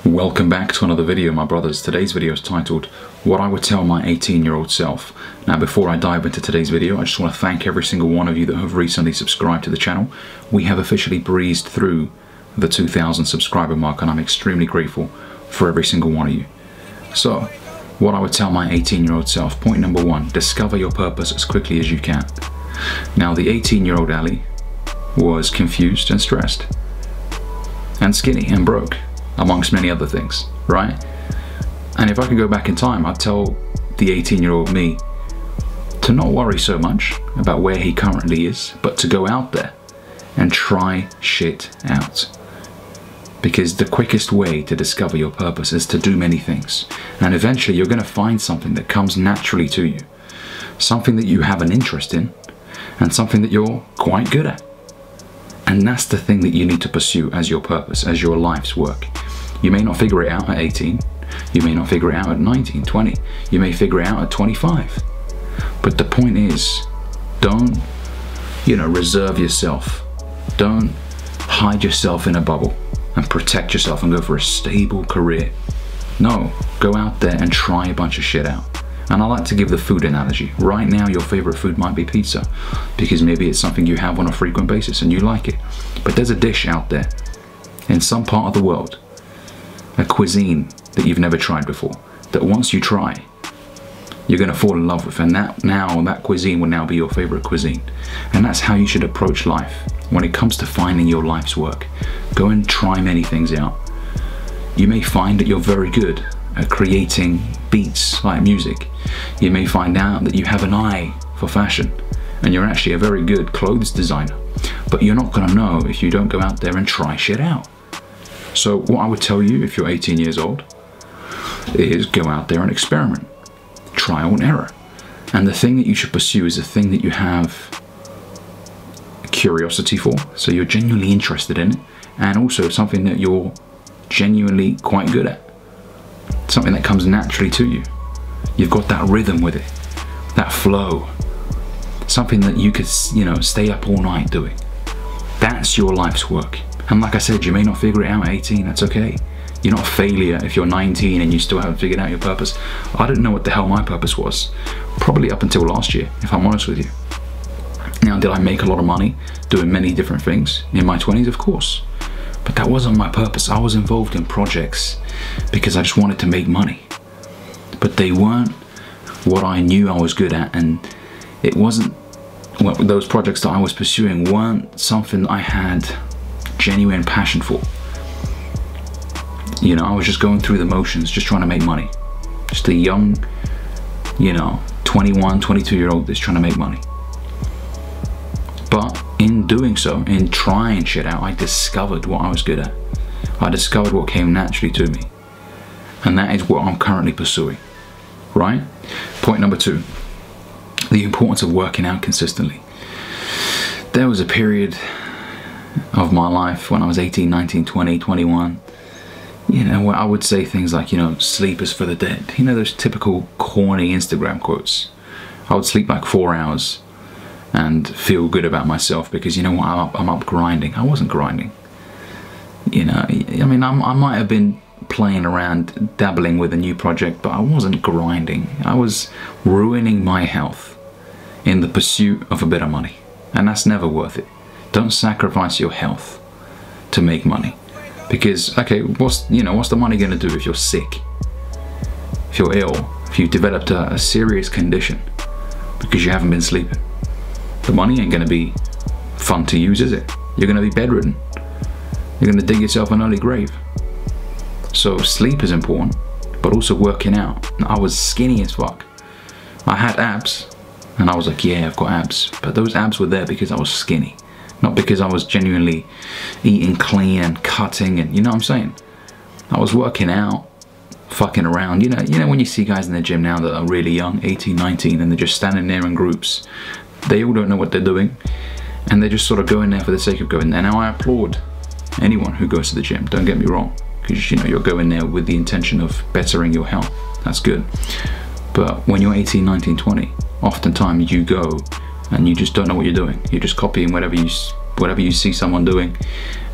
Welcome back to another video, my brothers. Today's video is titled What I Would Tell My 18-Year-Old Self. Now, before I dive into today's video, I just want to thank every single one of you that have recently subscribed to the channel. We have officially breezed through the 2,000 subscriber mark, and I'm extremely grateful for every single one of you. So, what I would tell my 18-year-old self. Point number one, discover your purpose as quickly as you can. Now, the 18-year-old Ali was confused and stressed and skinny and broke, amongst many other things, right? And if I could go back in time, I'd tell the 18-year-old me to not worry so much about where he currently is, but to go out there and try shit out. Because the quickest way to discover your purpose is to do many things. And eventually you're going to find something that comes naturally to you. Something that you have an interest in, and something that you're quite good at. And that's the thing that you need to pursue as your purpose, as your life's work. You may not figure it out at 18. You may not figure it out at 19, 20. You may figure it out at 25. But the point is, don't, reserve yourself. Don't hide yourself in a bubble and protect yourself and go for a stable career. No, go out there and try a bunch of shit out. And I like to give the food analogy. Right now, your favorite food might be pizza, because maybe it's something you have on a frequent basis and you like it. But there's a dish out there in some part of the world, a cuisine that you've never tried before, that once you try, you're gonna fall in love with, and that cuisine will now be your favorite cuisine. And that's how you should approach life when it comes to finding your life's work. Go and try many things out. You may find that you're very good at creating beats like music. You may find out that you have an eye for fashion and you're actually a very good clothes designer, but you're not gonna know if you don't go out there and try shit out. So what I would tell you if you're 18 years old is go out there and experiment, trial and error. And the thing that you should pursue is the thing that you have curiosity for, so you're genuinely interested in it, and also something that you're genuinely quite good at. Something that comes naturally to you. You've got that rhythm with it, that flow. Something that you could, stay up all night doing. That's your life's work. And like I said, you may not figure it out at 18, that's okay. You're not a failure if you're 19 and you still haven't figured out your purpose. I didn't know what the hell my purpose was, probably up until last year, if I'm honest with you. Now, did I make a lot of money doing many different things in my 20s? Of course. But that wasn't my purpose. I was involved in projects because I just wanted to make money. But they weren't what I knew I was good at, and it wasn't, those projects that I was pursuing weren't something I had genuine passion for. I was just going through the motions, just trying to make money. Just a young, 21, 22-year-old that's trying to make money. But in doing so, in trying shit out, I discovered what I was good at. I discovered what came naturally to me. And that is what I'm currently pursuing, right? Point number two, the importance of working out consistently. There was a period of my life when I was 18, 19, 20, 21, where I would say things like, sleep is for the dead. Those typical corny Instagram quotes. I would sleep like 4 hours and feel good about myself because, I'm up grinding. I wasn't grinding. I might have been playing around, dabbling with a new project, but I wasn't grinding. I was ruining my health in the pursuit of a bit of money. And that's never worth it. Don't sacrifice your health to make money. Because, okay, what's the money gonna do if you're sick? If you're ill, if you've developed a serious condition because you haven't been sleeping? The money ain't gonna be fun to use, is it? You're gonna be bedridden. You're gonna dig yourself an early grave. So sleep is important, but also working out. I was skinny as fuck. I had abs, and I was like, yeah, I've got abs. But those abs were there because I was skinny, not because I was genuinely eating clean and cutting, and you know what I'm saying? I was working out, fucking around. When you see guys in the gym now that are really young, 18, 19, and they're just standing there in groups. They all don't know what they're doing, and they're just sort of going there for the sake of going there. Now, I applaud anyone who goes to the gym, don't get me wrong, because you're going there with the intention of bettering your health. That's good. But when you're 18, 19, 20, oftentimes you go and you just don't know what you're doing. You're just copying whatever you see someone doing,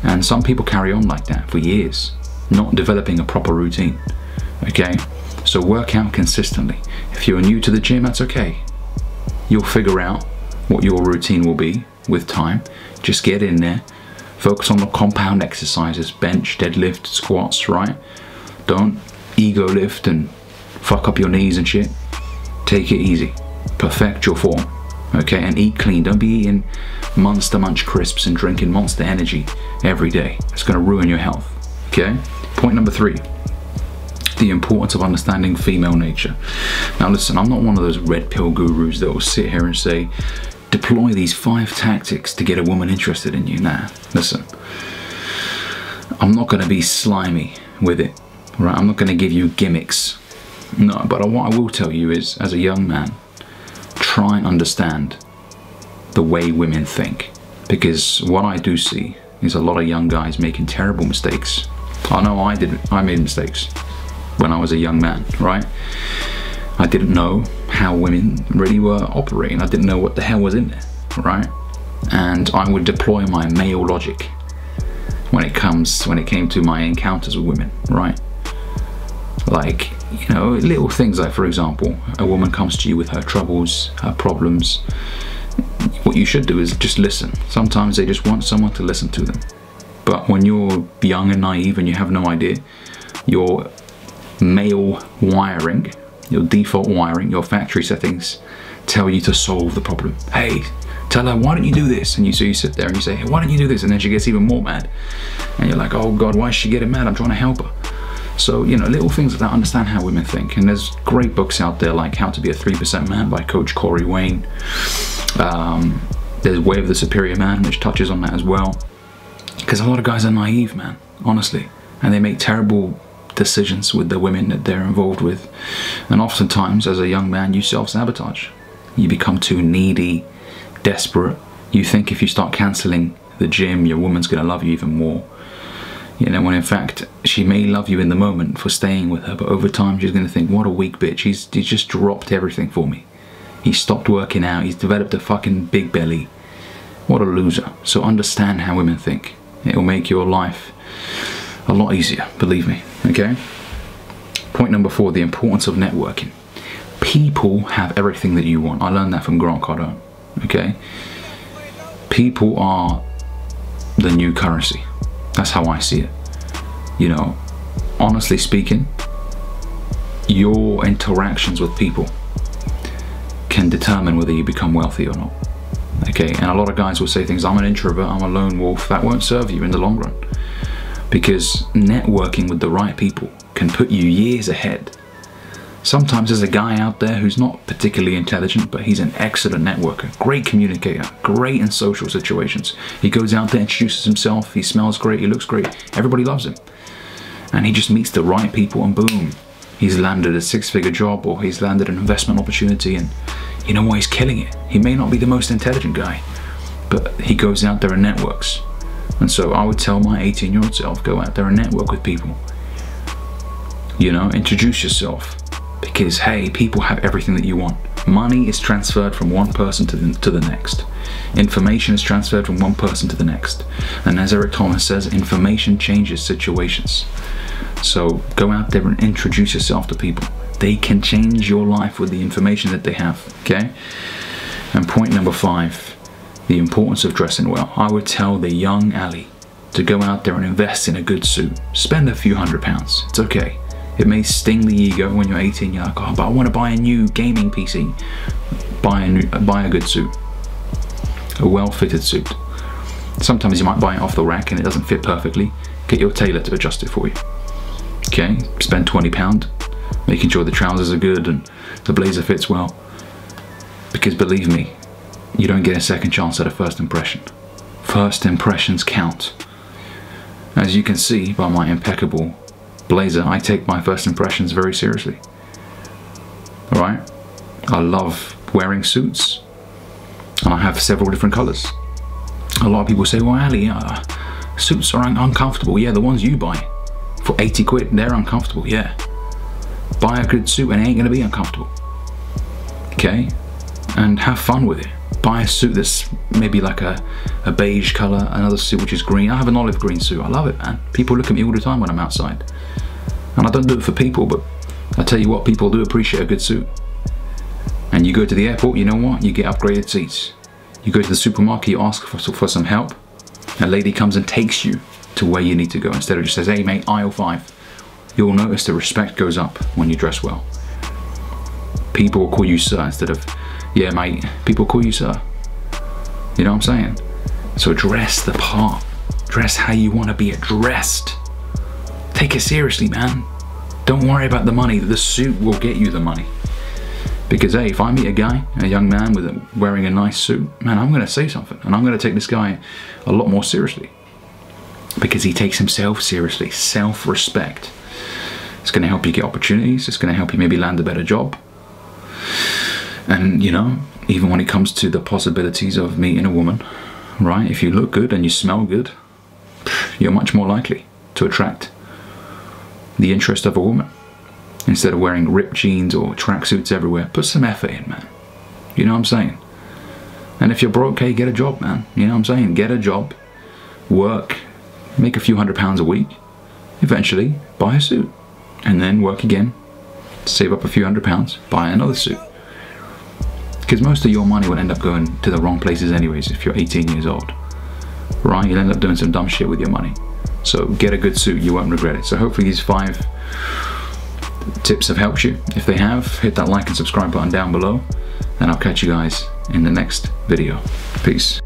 and some people carry on like that for years. not developing a proper routine. Okay, so work out consistently. If you're new to the gym, that's okay. You'll figure out what your routine will be with time. Just get in there, focus on the compound exercises, bench, deadlift, squats, right? Don't ego lift and fuck up your knees and shit. Take it easy, perfect your form, okay? And eat clean. Don't be eating Monster Munch crisps and drinking Monster Energy every day. It's gonna ruin your health, okay? Point number 3, the importance of understanding female nature. Now listen, I'm not one of those red pill gurus that will sit here and say, deploy these 5 tactics to get a woman interested in you. Nah, listen, I'm not gonna be slimy with it, right? I'm not gonna give you gimmicks. No, but what I will tell you is, as a young man, try and understand the way women think. Because what I do see is a lot of young guys making terrible mistakes. I know I made mistakes when I was a young man, right? I didn't know how women really were operating. I didn't know what the hell was in there, right? And I would deploy my male logic when it came to my encounters with women, right? Like, you know, little things like, for example, a woman comes to you with her troubles, her problems. What you should do is just listen. Sometimes they just want someone to listen to them. But when you're young and naive and you have no idea, your male wiring, your default wiring, your factory settings tell you to solve the problem. Hey, tell her, why don't you do this? And so you sit there and you say, hey, why don't you do this? And then she gets even more mad. And you're like, oh God, why is she getting mad? I'm trying to help her. So, you know, little things like that, understand how women think. And there's great books out there like How to Be a 3% Man by Coach Corey Wayne. There's Way of the Superior Man, which touches on that as well. Because a lot of guys are naive, man, honestly. And they make terrible decisions with the women that they're involved with. And oftentimes, as a young man, you self-sabotage. You become too needy, desperate. You think if you start cancelling the gym, your woman's going to love you even more. You know, when in fact, she may love you in the moment for staying with her, but over time she's going to think, what a weak bitch, he's just dropped everything for me. He's stopped working out, he's developed a fucking big belly. What a loser. So understand how women think. It will make your life a lot easier, believe me, okay? Point number 4, the importance of networking. People have everything that you want. I learned that from Grant Cardone, okay? People are the new currency. That's how I see it. You know, honestly speaking, your interactions with people can determine whether you become wealthy or not. Okay, and a lot of guys will say things, I'm an introvert, I'm a lone wolf. That won't serve you in the long run. Because networking with the right people can put you years ahead. Sometimes there's a guy out there who's not particularly intelligent, but he's an excellent networker, great communicator, great in social situations. He goes out there, introduces himself, he smells great, he looks great, everybody loves him. And he just meets the right people and boom, he's landed a 6-figure job or he's landed an investment opportunity, and you know what, he's killing it. He may not be the most intelligent guy, but he goes out there and networks. And so I would tell my 18-year-old self, go out there and network with people. You know, introduce yourself. Because, hey, people have everything that you want. Money is transferred from one person to the next. Information is transferred from one person to the next. And as Eric Thomas says, information changes situations. So go out there and introduce yourself to people. They can change your life with the information that they have, okay? And point number 5, the importance of dressing well. I would tell the young Ali to go out there and invest in a good suit. Spend a few £100s, it's okay. It may sting the ego when you're 18, you're like, oh, but I want to buy a new gaming PC. Buy a good suit. A well-fitted suit. Sometimes you might buy it off the rack and it doesn't fit perfectly. Get your tailor to adjust it for you. Okay, spend £20, making sure the trousers are good and the blazer fits well. Because believe me, you don't get a second chance at a first impression. First impressions count. As you can see by my impeccable blazer, I take my first impressions very seriously. Alright? I love wearing suits, and I have several different colours. A lot of people say, well, Ali, suits are uncomfortable. Yeah, the ones you buy for 80 quid, they're uncomfortable, yeah. Buy a good suit and it ain't gonna be uncomfortable. Okay? And have fun with it. buy a suit that's maybe like a beige color, another suit which is green. I have an olive green suit. I love it, man. People look at me all the time when I'm outside. And I don't do it for people, but I tell you what, people do appreciate a good suit. And you go to the airport, you know what? You get upgraded seats. You go to the supermarket, you ask for some help. A lady comes and takes you to where you need to go instead of just says, hey mate, aisle 5. You'll notice the respect goes up when you dress well. People will call you sir instead of, yeah mate. People call you sir. You know what I'm saying? So dress the part. Dress how you want to be addressed. Take it seriously, man. Don't worry about the money. The suit will get you the money. Because hey, if I meet a guy, a young man wearing a nice suit, man, I'm gonna say something, and I'm gonna take this guy a lot more seriously. Because he takes himself seriously. Self-respect. It's gonna help you get opportunities. It's gonna help you maybe land a better job. And you know, even when it comes to the possibilities of meeting a woman, right? If you look good and you smell good, you're much more likely to attract the interest of a woman. Instead of wearing ripped jeans or tracksuits everywhere, put some effort in, man. You know what I'm saying? And if you're broke, hey, get a job, man. You know what I'm saying? Get a job, work, make a few £100s a week, eventually buy a suit, and then work again, save up a few £100, buy another suit. Because most of your money will end up going to the wrong places anyways if you're 18 years old, right? You'll end up doing some dumb shit with your money. So get a good suit, you won't regret it. So hopefully these 5 tips have helped you. If they have, hit that like and subscribe button down below, and I'll catch you guys in the next video. Peace.